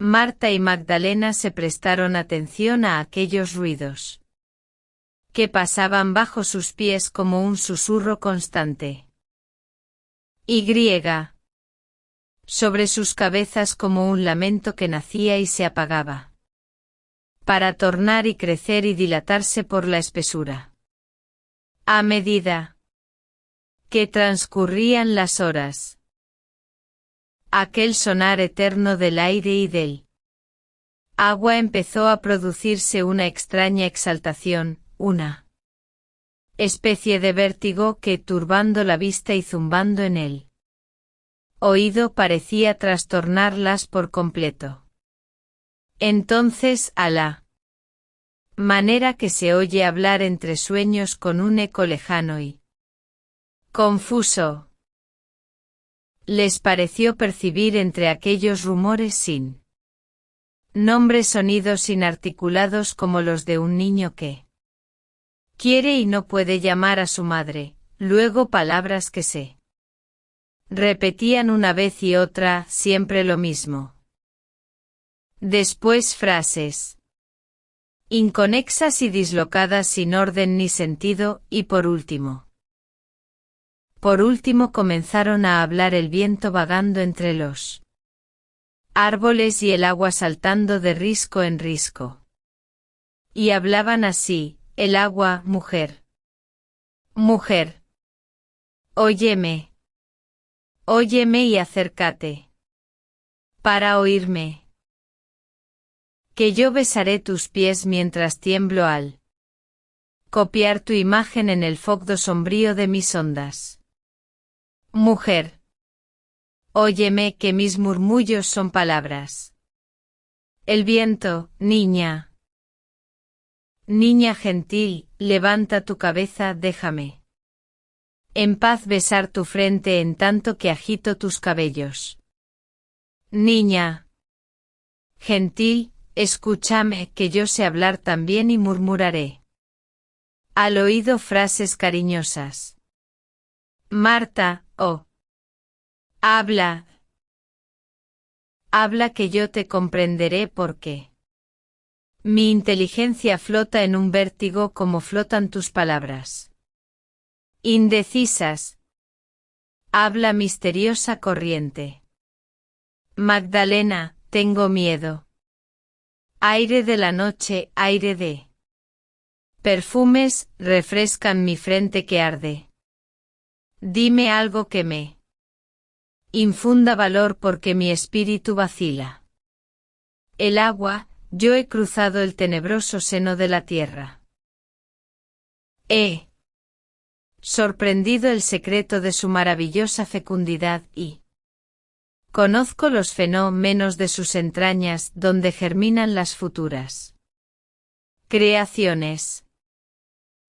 Marta y Magdalena se prestaron atención a aquellos ruidos que pasaban bajo sus pies como un susurro constante. Y sobre sus cabezas como un lamento que nacía y se apagaba, para tornar y crecer y dilatarse por la espesura. A medida que transcurrían las horas, aquel sonar eterno del aire y del agua empezó a producirse una extraña exaltación, una especie de vértigo que, turbando la vista y zumbando en el oído, parecía trastornarlas por completo. Entonces, a la manera que se oye hablar entre sueños con un eco lejano y confuso, les pareció percibir entre aquellos rumores sin nombre sonidos inarticulados como los de un niño que quiere y no puede llamar a su madre, luego palabras que se repetían una vez y otra, siempre lo mismo. Después frases inconexas y dislocadas sin orden ni sentido, y por último comenzaron a hablar, el viento vagando entre los árboles y el agua saltando de risco en risco. Y hablaban así: el agua, mujer. Mujer. Óyeme. Óyeme y acércate. Para oírme. Que yo besaré tus pies mientras tiemblo al copiar tu imagen en el fondo sombrío de mis ondas. Mujer. Óyeme, que mis murmullos son palabras. El viento, niña. Niña gentil, levanta tu cabeza, déjame en paz besar tu frente en tanto que agito tus cabellos. Niña gentil, escúchame, que yo sé hablar también y murmuraré al oído frases cariñosas. Marta, oh. Habla. Habla, que yo te comprenderé, porque mi inteligencia flota en un vértigo como flotan tus palabras. Indecisas. Habla, misteriosa corriente. Magdalena, tengo miedo. Aire de la noche, aire de perfumes, refrescan mi frente que arde. Dime algo que me infunda valor, porque mi espíritu vacila. El agua, yo he cruzado el tenebroso seno de la tierra. He sorprendido el secreto de su maravillosa fecundidad y conozco los fenómenos de sus entrañas, donde germinan las futuras creaciones.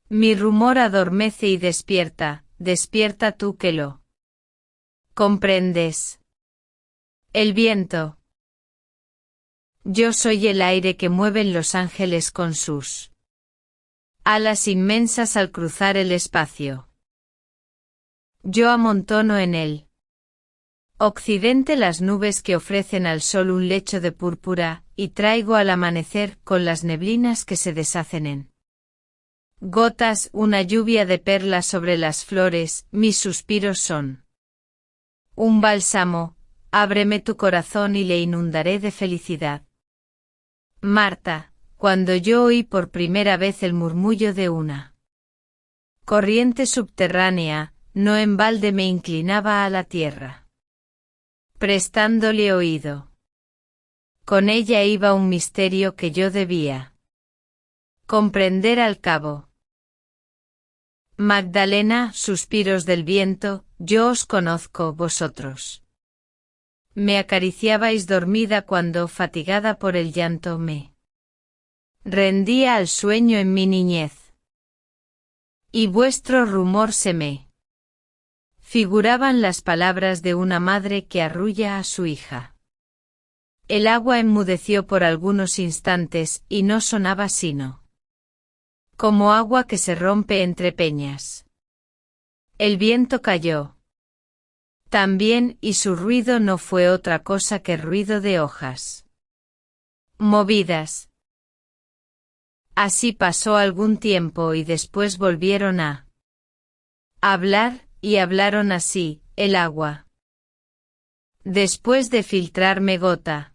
Mi rumor adormece y despierta, despierta tú que lo comprendes. El viento. Yo soy el aire que mueven los ángeles con sus alas inmensas al cruzar el espacio. Yo amontono en el occidente las nubes que ofrecen al sol un lecho de púrpura, y traigo al amanecer, con las neblinas que se deshacen en gotas, una lluvia de perlas sobre las flores. Mis suspiros son un bálsamo, ábreme tu corazón y le inundaré de felicidad. Marta, cuando yo oí por primera vez el murmullo de una corriente subterránea, no en balde me inclinaba a la tierra, prestándole oído. Con ella iba un misterio que yo debía comprender al cabo. Magdalena, suspiros del viento, yo os conozco, vosotros me acariciabais dormida cuando, fatigada por el llanto, me rendía al sueño en mi niñez. Y vuestro rumor se me figuraban las palabras de una madre que arrulla a su hija. El agua enmudeció por algunos instantes, y no sonaba sino como agua que se rompe entre peñas. El viento cayó también, y su ruido no fue otra cosa que ruido de hojas. movidas. Así pasó algún tiempo y después volvieron a hablar, y hablaron así, el agua. Después de filtrarme gota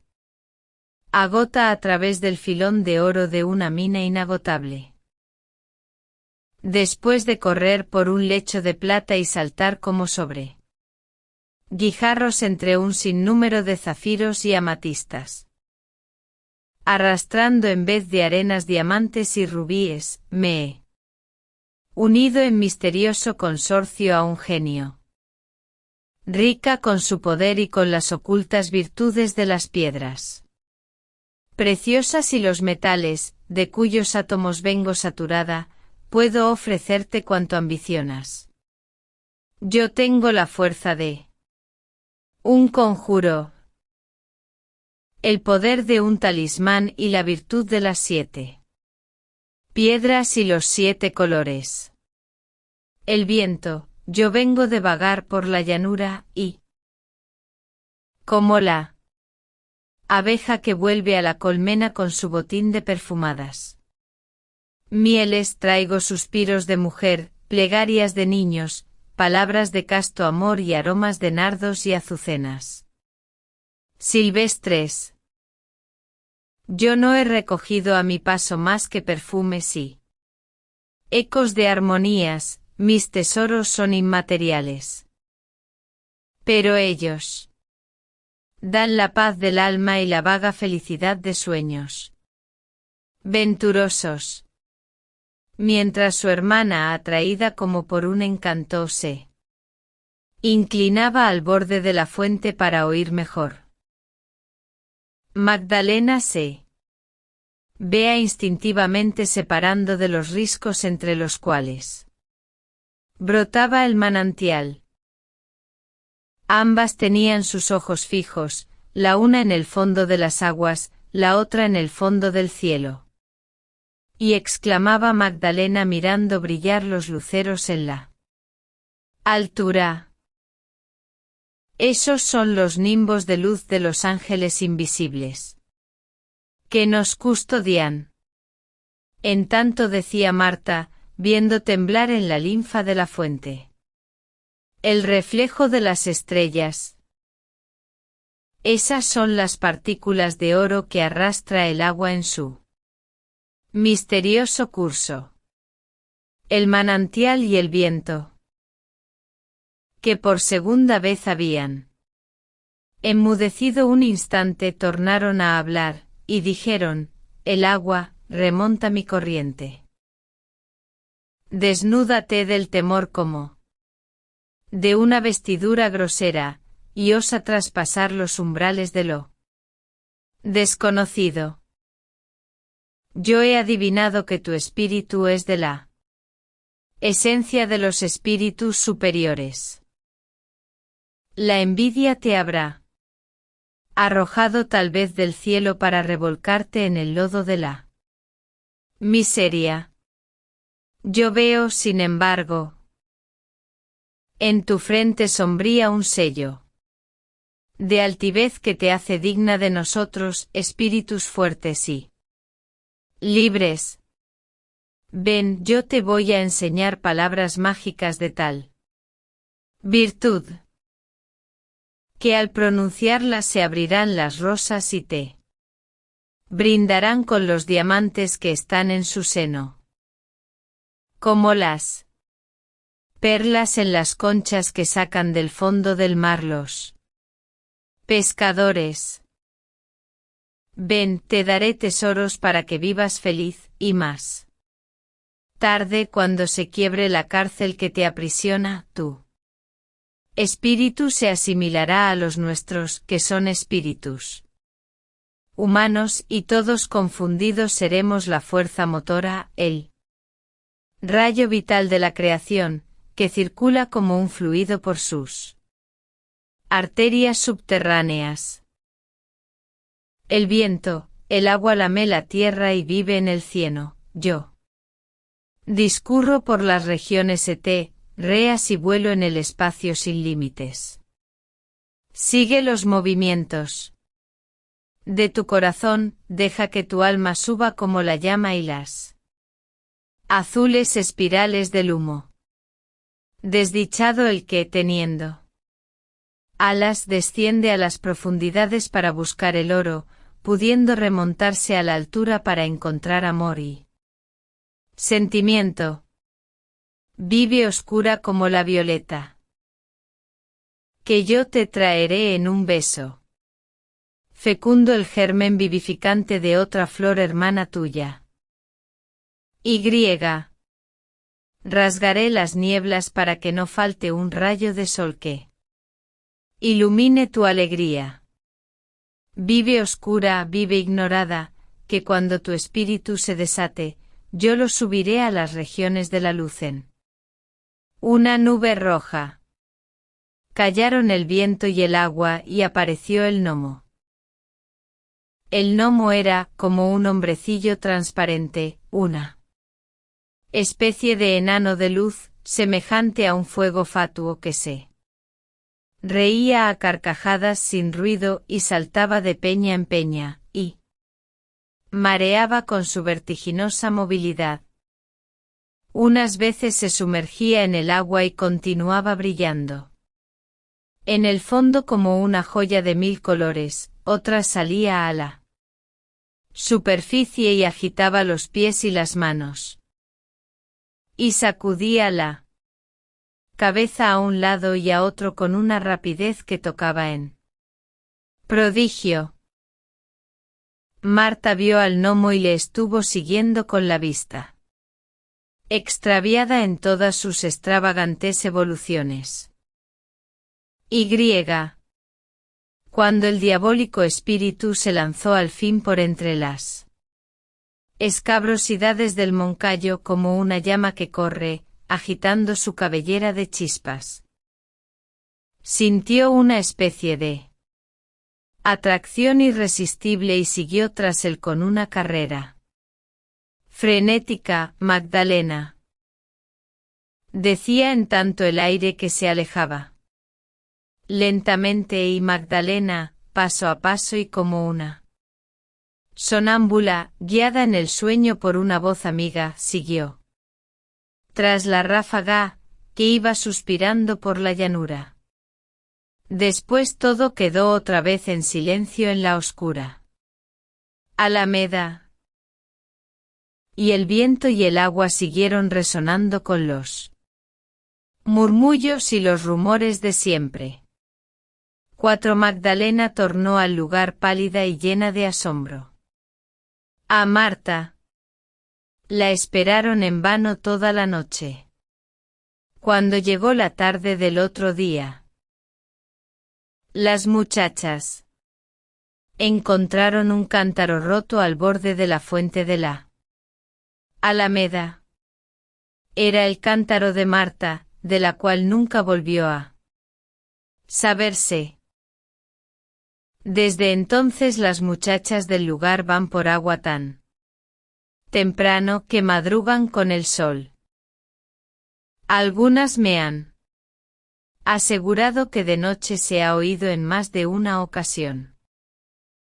a gota a través del filón de oro de una mina inagotable. Después de correr por un lecho de plata y saltar como sobre guijarros entre un sinnúmero de zafiros y amatistas. Arrastrando en vez de arenas diamantes y rubíes, me he unido en misterioso consorcio a un genio. Rica con su poder y con las ocultas virtudes de las piedras preciosas y los metales, de cuyos átomos vengo saturada, puedo ofrecerte cuanto ambicionas. Yo tengo la fuerza de un conjuro, el poder de un talismán y la virtud de las 7 piedras y los 7 colores. El viento, yo vengo de vagar por la llanura y, como la abeja que vuelve a la colmena con su botín de perfumadas mieles, traigo suspiros de mujer, plegarias de niños, palabras de casto amor y aromas de nardos y azucenas silvestres. Yo no he recogido a mi paso más que perfumes y ecos de armonías, mis tesoros son inmateriales. Pero ellos dan la paz del alma y la vaga felicidad de sueños venturosos. Mientras su hermana, atraída como por un encanto, se inclinaba al borde de la fuente para oír mejor. Magdalena se vea instintivamente separando de los riscos entre los cuales brotaba el manantial. Ambas tenían sus ojos fijos, la una en el fondo de las aguas, la otra en el fondo del cielo. Y exclamaba Magdalena mirando brillar los luceros en la altura. Esos son los nimbos de luz de los ángeles invisibles que nos custodian. En tanto decía Marta, viendo temblar en la linfa de la fuente el reflejo de las estrellas. Esas son las partículas de oro que arrastra el agua en su misterioso curso. El manantial y el viento, que por segunda vez habían enmudecido un instante, tornaron a hablar, y dijeron, el agua, remonta mi corriente. Desnúdate del temor como de una vestidura grosera, y osa traspasar los umbrales de lo desconocido. Yo he adivinado que tu espíritu es de la esencia de los espíritus superiores. La envidia te habrá arrojado tal vez del cielo para revolcarte en el lodo de la miseria. Yo veo, sin embargo, en tu frente sombría un sello de altivez que te hace digna de nosotros, espíritus fuertes y libres. Ven, yo te voy a enseñar palabras mágicas de tal virtud que al pronunciarlas se abrirán las rosas y te brindarán con los diamantes que están en su seno, como las perlas en las conchas que sacan del fondo del mar los pescadores. Ven, te daré tesoros para que vivas feliz, y más tarde, cuando se quiebre la cárcel que te aprisiona, tu espíritu se asimilará a los nuestros, que son espíritus humanos, y todos confundidos seremos la fuerza motora, el rayo vital de la creación, que circula como un fluido por sus arterias subterráneas. El viento, el agua lame la tierra y vive en el cieno, yo discurro por las regiones etéreas y vuelo en el espacio sin límites. Sigue los movimientos De tu corazón, deja que tu alma suba como la llama y las azules espirales del humo. Desdichado el que, teniendo alas, desciende a las profundidades para buscar el oro, pudiendo remontarse a la altura para encontrar amor y sentimiento. Vive oscura como la violeta, que yo te traeré en un beso. Fecundo el germen vivificante de otra flor hermana tuya. Y. Rasgaré las nieblas para que no falte un rayo de sol que ilumine tu alegría. Vive oscura, vive ignorada, que cuando tu espíritu se desate, yo lo subiré a las regiones de la luz en una nube roja. Callaron el viento y el agua y apareció el gnomo. El gnomo era, como un hombrecillo transparente, una especie de enano de luz, semejante a un fuego fatuo que se reía a carcajadas sin ruido y saltaba de peña en peña, y mareaba con su vertiginosa movilidad. Unas veces se sumergía en el agua y continuaba brillando en el fondo como una joya de 1000 colores, otras salía a la superficie y agitaba los pies y las manos. Y sacudía la cabeza a un lado y a otro con una rapidez que tocaba en prodigio. Marta vio al gnomo y le estuvo siguiendo con la vista, extraviada en todas sus extravagantes evoluciones. Y. Cuando el diabólico espíritu se lanzó al fin por entre las escabrosidades del moncayo como una llama que corre, agitando su cabellera de chispas. Sintió una especie de atracción irresistible y siguió tras él con una carrera frenética. Magdalena, decía en tanto el aire que se alejaba lentamente, y Magdalena, paso a paso y como una sonámbula, guiada en el sueño por una voz amiga, siguió tras la ráfaga, que iba suspirando por la llanura. Después todo quedó otra vez en silencio en la oscura alameda, y el viento y el agua siguieron resonando con los murmullos y los rumores de siempre. Magdalena tornó al lugar pálida y llena de asombro. A Marta la esperaron en vano toda la noche. Cuando llegó la tarde del otro día, las muchachas encontraron un cántaro roto al borde de la fuente de la alameda. Era el cántaro de Marta, de la cual nunca volvió a saberse. Desde entonces las muchachas del lugar van por agua tan temprano que madrugan con el sol. Algunas me han asegurado que de noche se ha oído en más de una ocasión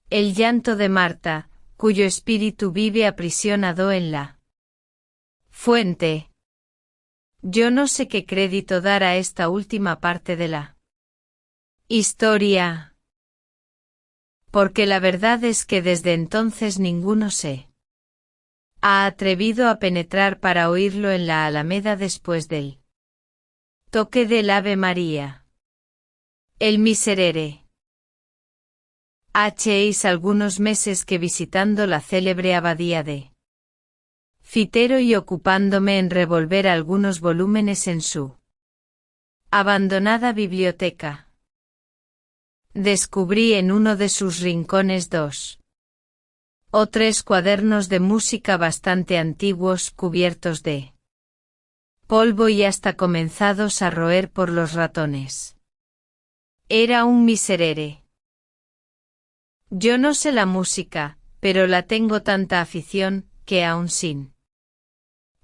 el llanto de Marta, cuyo espíritu vive aprisionado en la fuente. Yo no sé qué crédito dar a esta última parte de la historia, porque la verdad es que desde entonces ninguno se ha atrevido a penetrar para oírlo en la alameda después del toque del Ave María. El Miserere. Hacéis algunos meses que visitando la célebre abadía de Fitero y ocupándome en revolver algunos volúmenes en su abandonada biblioteca, descubrí en uno de sus rincones 2 o 3 cuadernos de música bastante antiguos, cubiertos de polvo y hasta comenzados a roer por los ratones. Era un miserere. Yo no sé la música, pero la tengo tanta afición, que aun sin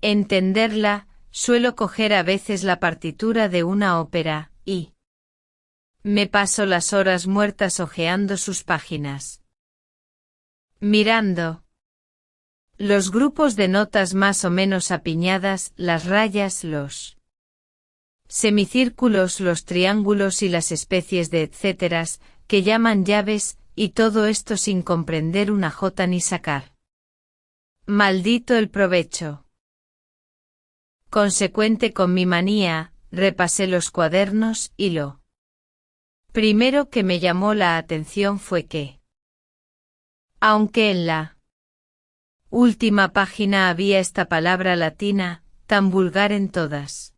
entenderla, suelo coger a veces la partitura de una ópera, y me paso las horas muertas hojeando sus páginas. Mirando los grupos de notas más o menos apiñadas, las rayas, los semicírculos, los triángulos y las especies de etcéteras, que llaman llaves, y todo esto sin comprender una jota ni sacar. Maldito el provecho. Consecuente con mi manía, repasé los cuadernos y lo primero que me llamó la atención fue que, aunque en la última página había esta palabra latina, tan vulgar en todas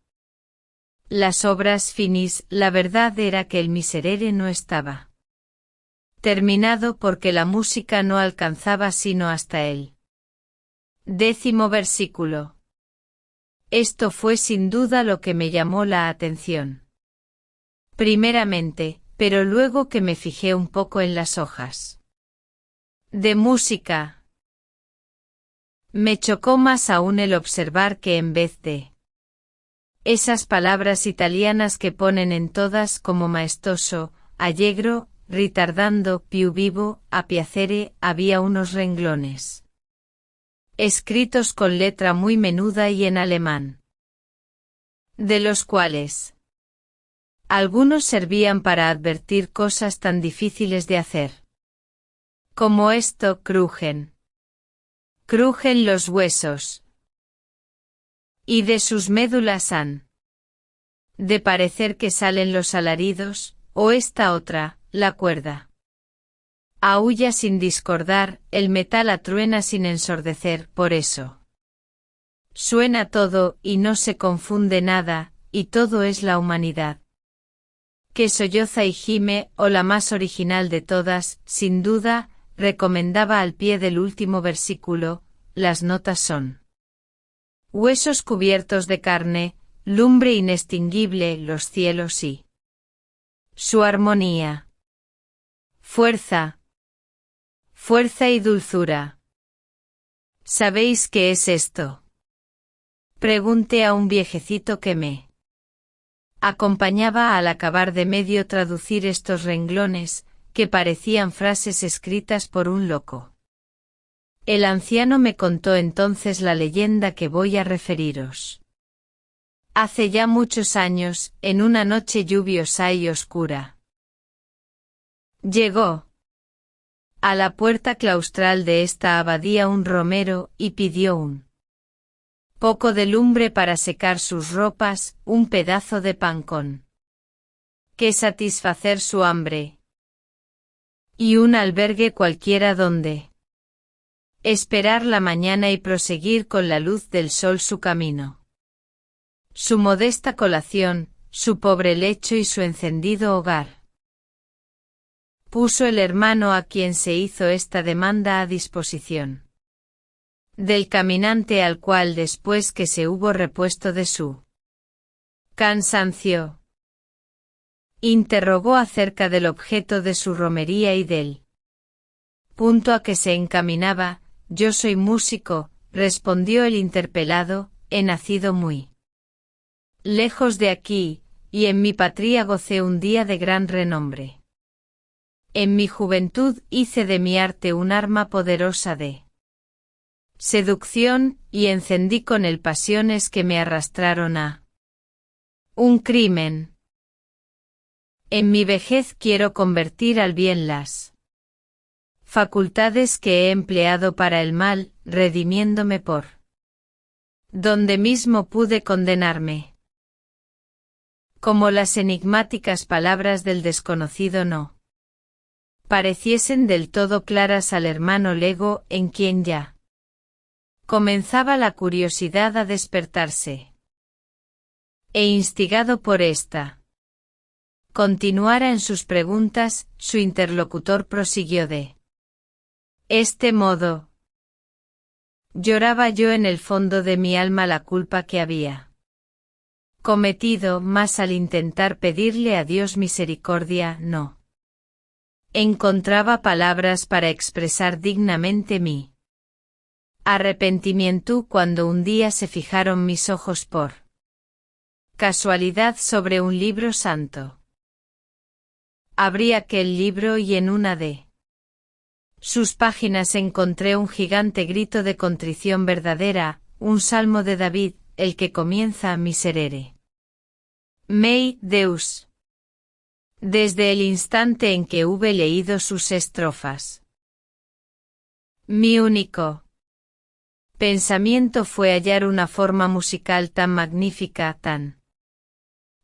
las obras finis, la verdad era que el Miserere no estaba terminado porque la música no alcanzaba sino hasta el 10º versículo. Esto fue sin duda lo que me llamó la atención. Primeramente, pero luego que me fijé un poco en las hojas de música, me chocó más aún el observar que en vez de esas palabras italianas que ponen en todas como maestoso, allegro, ritardando, più vivo, a piacere, había unos renglones escritos con letra muy menuda y en alemán, de los cuales algunos servían para advertir cosas tan difíciles de hacer como esto: crujen los huesos, y de sus médulas han de parecer que salen los alaridos, o esta otra, la cuerda aúlla sin discordar, el metal atruena sin ensordecer, por eso suena todo, y no se confunde nada, y todo es la humanidad que solloza y gime, o la más original de todas, sin duda, recomendaba al pie del último versículo, las notas son huesos cubiertos de carne, lumbre inextinguible, los cielos y su armonía. Fuerza y dulzura. ¿Sabéis qué es esto? Pregunté a un viejecito que me acompañaba al acabar de medio traducir estos renglones, que parecían frases escritas por un loco. El anciano me contó entonces la leyenda que voy a referiros. Hace ya muchos años, en una noche lluviosa y oscura, llegó a la puerta claustral de esta abadía un romero, y pidió un poco de lumbre para secar sus ropas, un pedazo de pan con que satisfacer su hambre, y un albergue cualquiera donde esperar la mañana y proseguir con la luz del sol su camino. Su modesta colación, su pobre lecho y su encendido hogar. Puso el hermano a quien se hizo esta demanda a disposición del caminante, al cual, después que se hubo repuesto de su cansancio, interrogó acerca del objeto de su romería y del punto a que se encaminaba. Yo soy músico, respondió el interpelado, he nacido muy lejos de aquí, y en mi patria gocé un día de gran renombre. En mi juventud hice de mi arte un arma poderosa de seducción, y encendí con él pasiones que me arrastraron a un crimen. En mi vejez quiero convertir al bien las facultades que he empleado para el mal, redimiéndome por donde mismo pude condenarme. Como las enigmáticas palabras del desconocido no pareciesen del todo claras al hermano Lego, en quien ya comenzaba la curiosidad a despertarse. E instigado por esta continuara en sus preguntas, su interlocutor prosiguió de este modo. Lloraba yo en el fondo de mi alma la culpa que había cometido, mas al intentar pedirle a Dios misericordia, no encontraba palabras para expresar dignamente mi arrepentimiento cuando un día se fijaron mis ojos por casualidad sobre un libro santo. Abrí aquel libro y en una de Sus páginas encontré un gigante grito de contrición verdadera, un salmo de David, el que comienza Miserere mei Deus. Desde el instante en que hube leído sus estrofas, mi único pensamiento fue hallar una forma musical tan magnífica, tan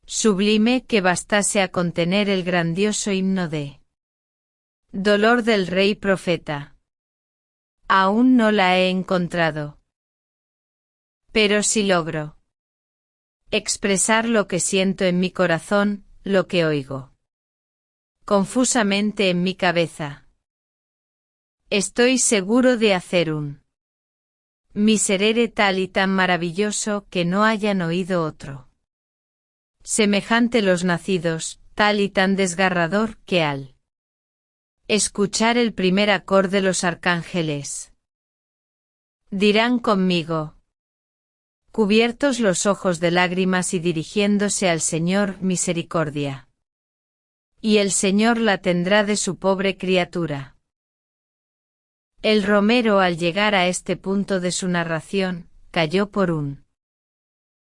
sublime que bastase a contener el grandioso himno de dolor del rey profeta. Aún no la he encontrado. Pero si logro expresar lo que siento en mi corazón, lo que oigo confusamente en mi cabeza, estoy seguro de hacer un miserere tal y tan maravilloso que no hayan oído otro semejante los nacidos, tal y tan desgarrador que al escuchar el primer acorde los arcángeles dirán conmigo, cubiertos los ojos de lágrimas y dirigiéndose al Señor misericordia. Y el Señor la tendrá de su pobre criatura. El romero, al llegar a este punto de su narración, calló por un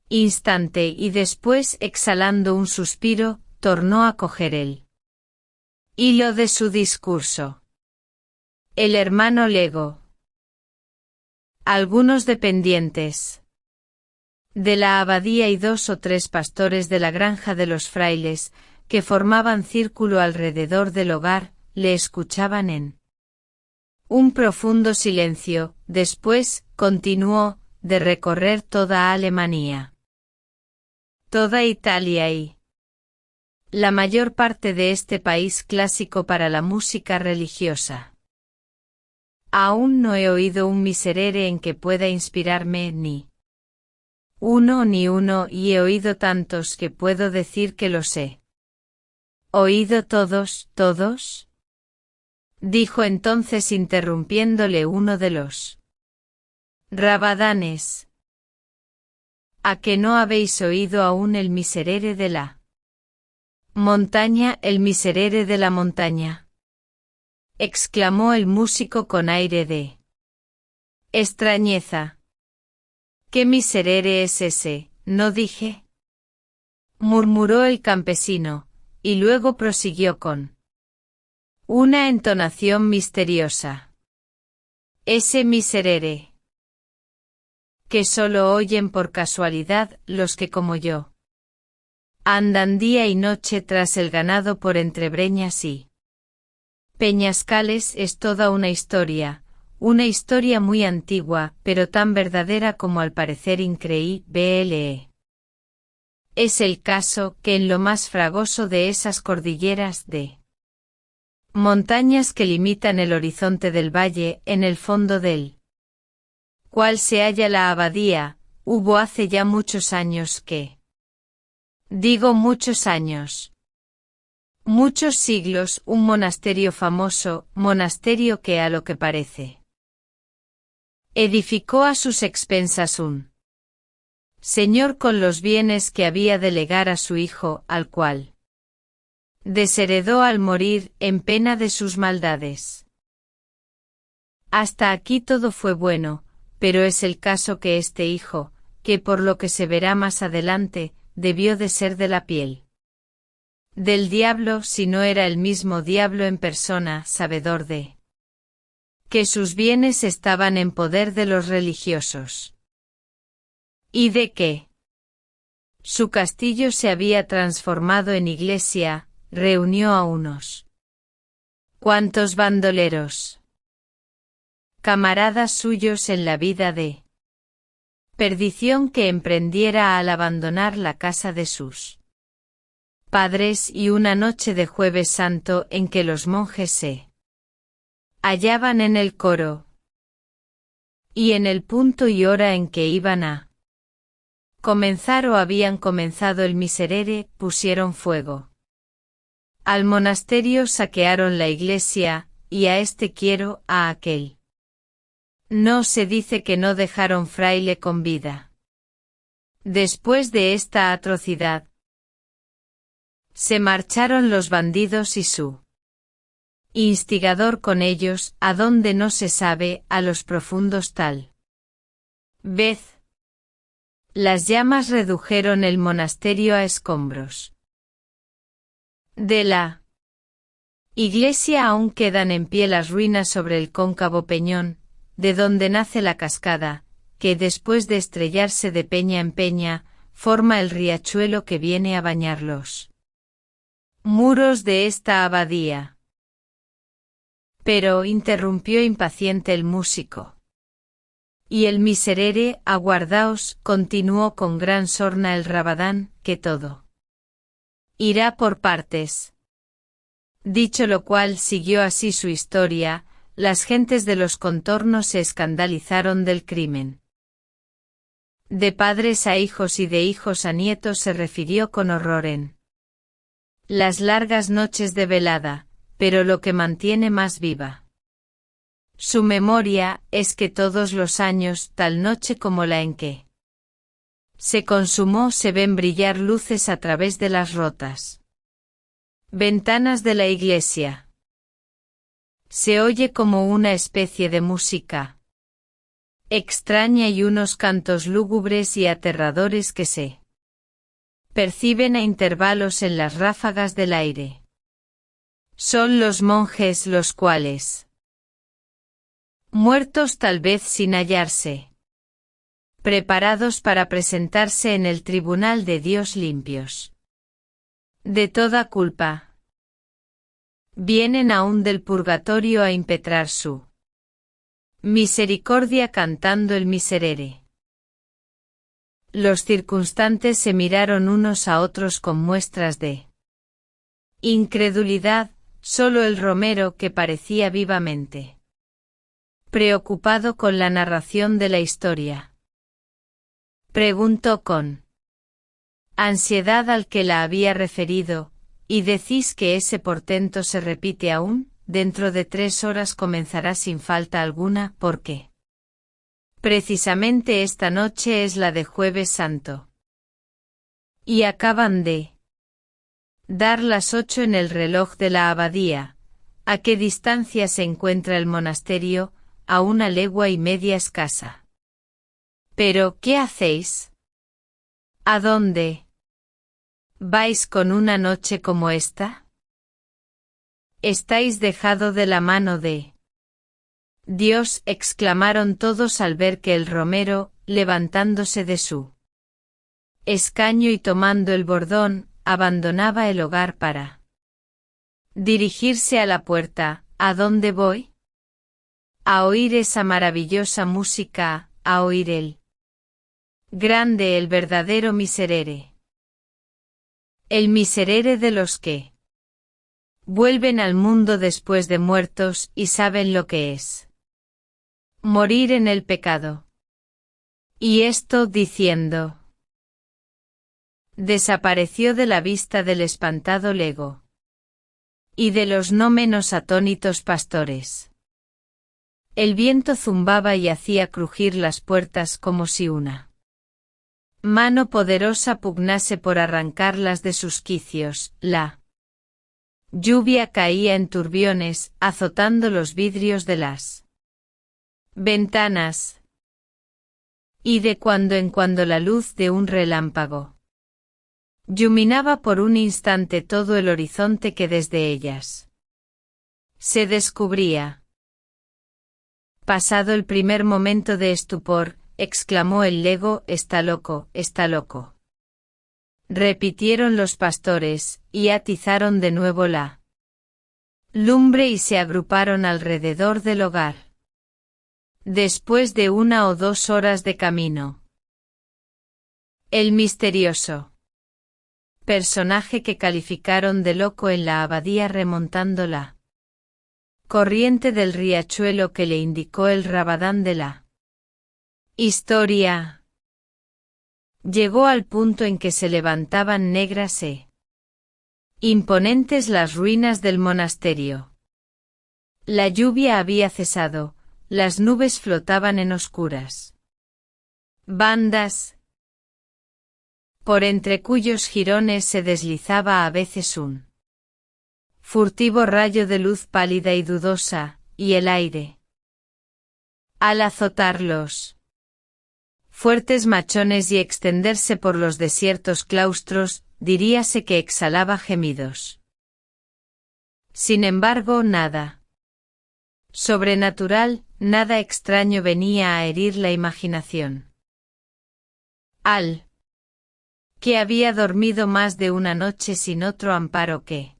instante y después, exhalando un suspiro, tornó a coger el hilo de su discurso. El hermano legó algunos dependientes de la abadía y 2 o 3 pastores de la granja de los frailes, que formaban círculo alrededor del hogar, le escuchaban en un profundo silencio. Después, continuó, de recorrer toda Alemania, toda Italia y la mayor parte de este país clásico para la música religiosa. Aún no he oído un miserere en que pueda inspirarme ni uno, y he oído tantos que puedo decir que los he oído todos. Dijo entonces interrumpiéndole uno de los rabadanes. ¿A que no habéis oído aún el miserere de la montaña, el miserere de la montaña? Exclamó el músico con aire de extrañeza. ¿Qué miserere es ese? ¿No dije? Murmuró el campesino, y luego prosiguió con una entonación misteriosa. Ese miserere que solo oyen por casualidad los que como yo andan día y noche tras el ganado por entre breñas y peñascales, es toda una historia muy antigua, pero tan verdadera como al parecer increíble. Es el caso que en lo más fragoso de esas cordilleras de montañas que limitan el horizonte del valle, en el fondo del cual se halla la abadía, hubo hace ya muchos años que, digo muchos años, muchos siglos, un monasterio famoso, monasterio que a lo que parece edificó a sus expensas un señor con los bienes que había de legar a su hijo, al cual desheredó al morir, en pena de sus maldades. Hasta aquí todo fue bueno, pero es el caso que este hijo, que por lo que se verá más adelante, debió de ser de la piel del diablo, si no era el mismo diablo en persona, sabedor de que sus bienes estaban en poder de los religiosos, y de que su castillo se había transformado en iglesia, reunió a unos cuantos bandoleros, camaradas suyos en la vida de perdición que emprendiera al abandonar la casa de sus padres, y una noche de Jueves Santo en que los monjes se hallaban en el coro, y en el punto y hora en que iban a comenzar o habían comenzado el miserere, pusieron fuego al monasterio, saquearon la iglesia, y a este quiero, a aquel. No se dice que no dejaron fraile con vida. Después de esta atrocidad, se marcharon los bandidos y su Instigador con ellos, a donde no se sabe, a los profundos tal vez. Las llamas redujeron el monasterio a escombros. De la iglesia aún quedan en pie las ruinas sobre el cóncavo peñón, de donde nace la cascada, que después de estrellarse de peña en peña, forma el riachuelo que viene a bañar los muros de esta abadía. Pero interrumpió impaciente el músico. Y el miserere, aguardaos, continuó con gran sorna el Rabadán, que todo irá por partes. Dicho lo cual siguió así su historia, las gentes de los contornos se escandalizaron del crimen. De padres a hijos y de hijos a nietos se refirió con horror en las largas noches de velada, pero lo que mantiene más viva su memoria es que todos los años, tal noche como la en que se consumó, se ven brillar luces a través de las rotas ventanas de la iglesia. Se oye como una especie de música extraña y unos cantos lúgubres y aterradores que se perciben a intervalos en las ráfagas del aire. Son los monjes los cuales, muertos tal vez sin hallarse, preparados para presentarse en el tribunal de Dios limpios de toda culpa, vienen aún del purgatorio a impetrar su misericordia cantando el miserere. Los circunstantes se miraron unos a otros con muestras de incredulidad, solo el romero, que parecía vivamente preocupado con la narración de la historia, preguntó con ansiedad al que la había referido: ¿y decís que ese portento se repite aún? Dentro de 3 horas comenzará sin falta alguna. ¿Por qué? Precisamente esta noche es la de Jueves Santo. Y acaban de dar las 8 en el reloj de la abadía. ¿A qué distancia se encuentra el monasterio? A 1 legua y media escasa. Pero, ¿qué hacéis? ¿A dónde vais con una noche como esta? Estáis dejado de la mano de Dios, exclamaron todos al ver que el romero, levantándose de su escaño y tomando el bordón, abandonaba el hogar para dirigirse a la puerta. ¿A dónde voy? A oír esa maravillosa música, a oír el grande, el verdadero miserere. El miserere de los que vuelven al mundo después de muertos y saben lo que es morir en el pecado. Y esto diciendo, desapareció de la vista del espantado lego y de los no menos atónitos pastores. El viento zumbaba y hacía crujir las puertas como si una mano poderosa pugnase por arrancarlas de sus quicios. La lluvia caía en turbiones, azotando los vidrios de las ventanas, y de cuando en cuando la luz de un relámpago iluminaba por un instante todo el horizonte que desde ellas se descubría. Pasado el primer momento de estupor, exclamó el lego: «Está loco, está loco». Repitieron los pastores, y atizaron de nuevo la lumbre y se agruparon alrededor del hogar. Después de 1 o 2 horas de camino, el misterioso personaje que calificaron de loco en la abadía, remontando la corriente del riachuelo que le indicó el Rabadán de la historia, llegó al punto en que se levantaban negras e imponentes las ruinas del monasterio. La lluvia había cesado, las nubes flotaban en oscuras bandas, por entre cuyos jirones se deslizaba a veces un furtivo rayo de luz pálida y dudosa, y el aire. Al azotarlos fuertes machones y extenderse por los desiertos claustros, diríase que exhalaba gemidos. Sin embargo, nada sobrenatural, nada extraño venía a herir la imaginación. Al que había dormido más de una noche sin otro amparo que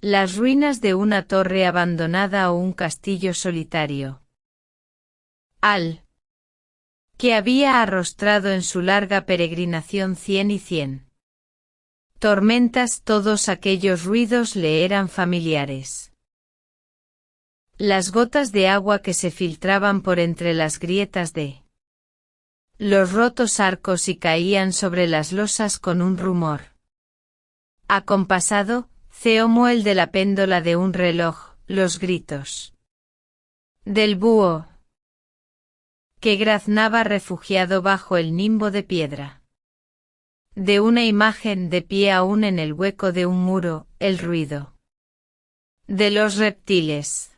las ruinas de una torre abandonada o un castillo solitario. Al que había arrostrado en su larga peregrinación 100 y 100 tormentas, todos aquellos ruidos le eran familiares. Las gotas de agua que se filtraban por entre las grietas de los rotos arcos y caían sobre las losas con un rumor acompasado, como el de la péndola de un reloj, los gritos del búho que graznaba refugiado bajo el nimbo de piedra de una imagen de pie aún en el hueco de un muro, el ruido de los reptiles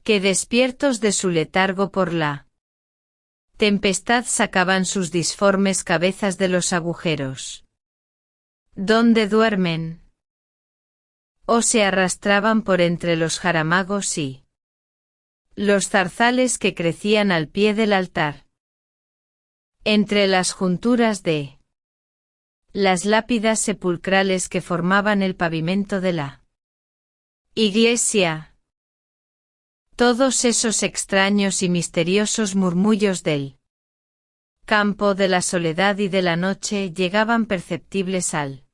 que despiertos de su letargo por la tempestad sacaban sus disformes cabezas de los agujeros donde duermen, o se arrastraban por entre los jaramagos y los zarzales que crecían al pie del altar, entre las junturas de las lápidas sepulcrales que formaban el pavimento de la iglesia. Todos esos extraños y misteriosos murmullos del campo de la soledad y de la noche llegaban perceptibles al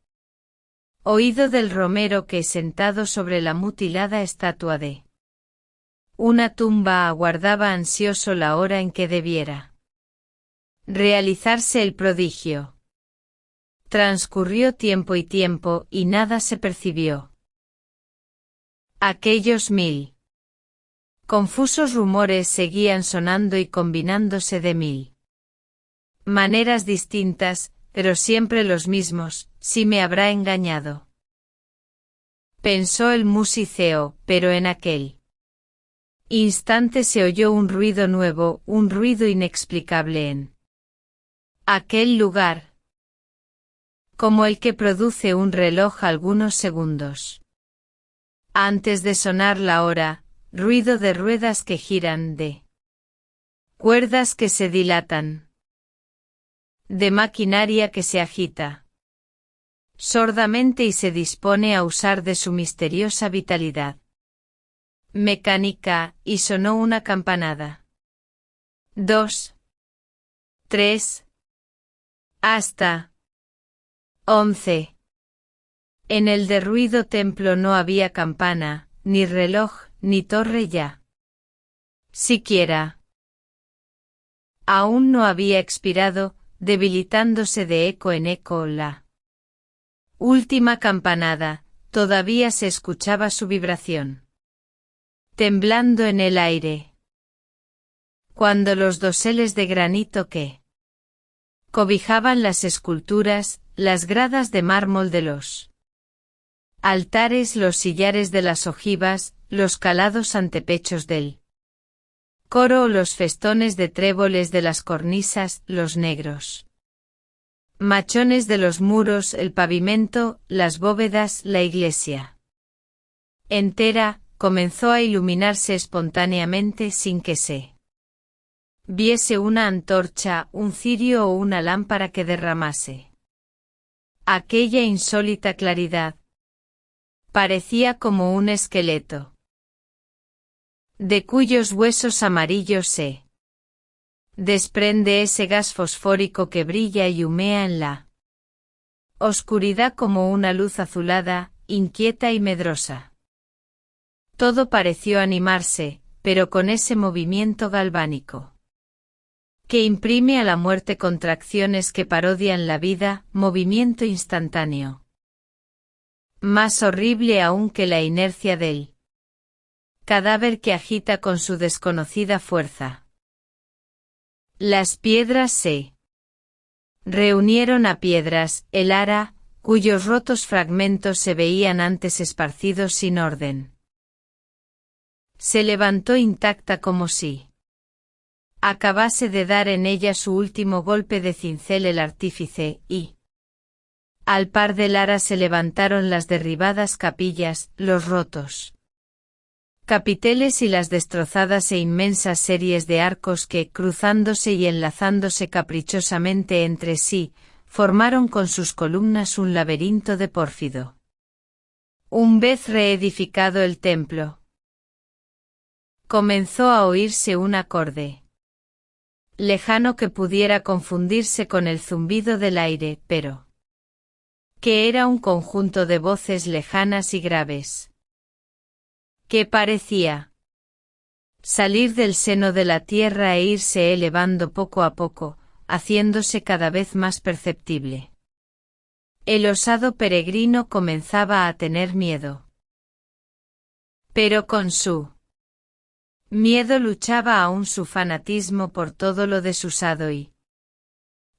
oído del romero que, sentado sobre la mutilada estatua de una tumba, aguardaba ansioso la hora en que debiera realizarse el prodigio. Transcurrió tiempo y nada se percibió. Aquellos 1000 confusos rumores seguían sonando y combinándose de 1000 maneras distintas, pero siempre los mismos. Si me habrá engañado, pensó el musiceo, pero en aquel instante se oyó un ruido nuevo, un ruido inexplicable en aquel lugar, como el que produce un reloj algunos segundos antes de sonar la hora, ruido de ruedas que giran, de cuerdas que se dilatan, de maquinaria que se agita sordamente y se dispone a usar de su misteriosa vitalidad mecánica, y sonó una campanada. 2, 3, hasta 11. En el derruido templo no había campana, ni reloj, ni torre ya. Siquiera aún no había expirado, debilitándose de eco en eco la última campanada, todavía se escuchaba su vibración, temblando en el aire. Cuando los doseles de granito que cobijaban las esculturas, las gradas de mármol de los altares, los sillares de las ojivas, los calados antepechos del coro o los festones de tréboles de las cornisas, los negros machones de los muros, el pavimento, las bóvedas, la iglesia entera, comenzó a iluminarse espontáneamente sin que se viese una antorcha, un cirio o una lámpara que derramase aquella insólita claridad. Parecía como un esqueleto, de cuyos huesos amarillos se desprende ese gas fosfórico que brilla y humea en la oscuridad como una luz azulada, inquieta y medrosa. Todo pareció animarse, pero con ese movimiento galvánico que imprime a la muerte contracciones que parodian la vida, movimiento instantáneo. Más horrible aún que la inercia del cadáver que agita con su desconocida fuerza. Las piedras se reunieron a piedras, el ara, cuyos rotos fragmentos se veían antes esparcidos sin orden. Se levantó intacta como si acabase de dar en ella su último golpe de cincel el artífice, y al par del ara se levantaron las derribadas capillas, los rotos capiteles y las destrozadas e inmensas series de arcos que, cruzándose y enlazándose caprichosamente entre sí, formaron con sus columnas un laberinto de pórfido. Una vez reedificado el templo, comenzó a oírse un acorde lejano que pudiera confundirse con el zumbido del aire, pero que era un conjunto de voces lejanas y graves, que parecía salir del seno de la tierra e irse elevando poco a poco, haciéndose cada vez más perceptible. El osado peregrino comenzaba a tener miedo. Pero con su miedo luchaba aún su fanatismo por todo lo desusado y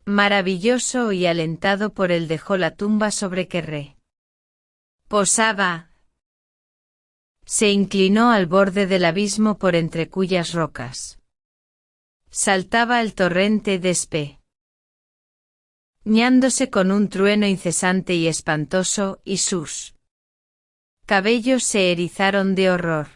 maravilloso, y alentado por él dejó la tumba sobre que posaba. Se inclinó al borde del abismo por entre cuyas rocas saltaba el torrente ñándose con un trueno incesante y espantoso, y sus cabellos se erizaron de horror.